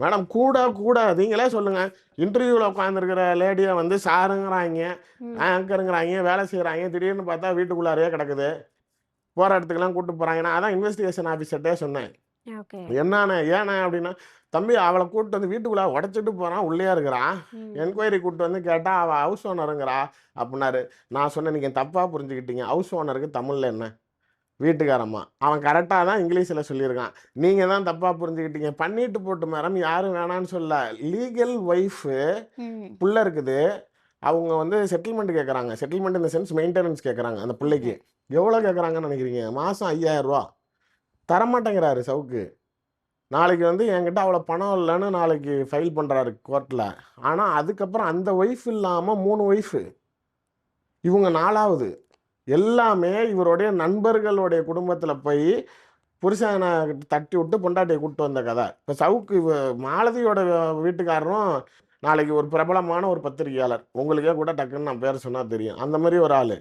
Madam கூட கூட நீங்களே சொல்லுங்க. இன்டர்வியூவில் உட்காந்துருக்கிற லேடியை வந்து சாருங்கிறாங்க, ம். ஆங்கருங்கிறாங்க, வேலை செய்கிறாங்க. திடீர்னு பார்த்தா வீட்டுக்குள்ளாரையே கிடக்குது. போகிற இடத்துக்குலாம் கூப்பிட்டு போகிறாங்க. நான் அதான் இன்வெஸ்டிகேஷன் ஆஃபீஸர்கிட்டே சொன்னேன். ஓகே. என்னாண்ணே ஏண்ணே அப்படின்னா, தம்பி அவளை கூப்பிட்டு வந்து வீட்டுக்குள்ளே உடச்சிட்டு போகிறான், உள்ளேயே இருக்கிறான். ம். என்கொயரி கூப்பிட்டு வந்து கேட்டால் அவள் ஹவுஸ் ஓனருங்கிறா அப்படின்னாரு. நான் சொன்னேன், நீங்கள் தப்பாக புரிஞ்சுக்கிட்டீங்க. ஹவுஸ் ஓனருக்கு தமிழில் என்ன? வீட்டுக்காரம்மா. அவன் கரெக்டாக தான் இங்கிலீஷில் சொல்லியிருக்கான். நீங்கள் தான் தப்பாக புரிஞ்சுக்கிட்டீங்க. பண்ணிட்டு போட்டு மேடம், யாரும் வேணான்னு சொல்ல. லீகல் ஒய்ஃபு ம். புள்ள இருக்குது. அவங்க வந்து செட்டில்மெண்ட் கேட்குறாங்க. Settlement in the sense maintenance கேட்குறாங்க அந்த ஓகே. பிள்ளைக்கு. எவ்வளோ கேட்குறாங்கன்னு நினைக்கிறீங்க? மாதம் ரூ. 5000 தரமாட்டேங்கிறாரு சவுக்கு. நாளைக்கு வந்து என்கிட்ட அவ்வளோ பணம் இல்லைன்னு நாளைக்கு ஃபைல் பண்ணுறாரு கோர்ட்டில். ஆனால் அதுக்கப்புறம் அந்த ஒய்ஃப் இல்லாமல் 3 ஒய்ஃபு. இவங்க 4வது. எல்லாமே இவருடைய நண்பர்களுடைய குடும்பத்தில் போய் புருஷனை தட்டி விட்டு பொண்டாட்டியை கூப்பிட்டு வந்த கதை. இப்போ சவுக்கு மாலதியோட வீட்டுக்காரரும் நாளைக்கு ஒரு பிரபலமான ஒரு பத்திரிகையாளர். உங்களுக்கே கூட டக்குன்னு நான் பேர் சொன்னால் தெரியும். அந்த மாதிரி ஒரு ஆள்.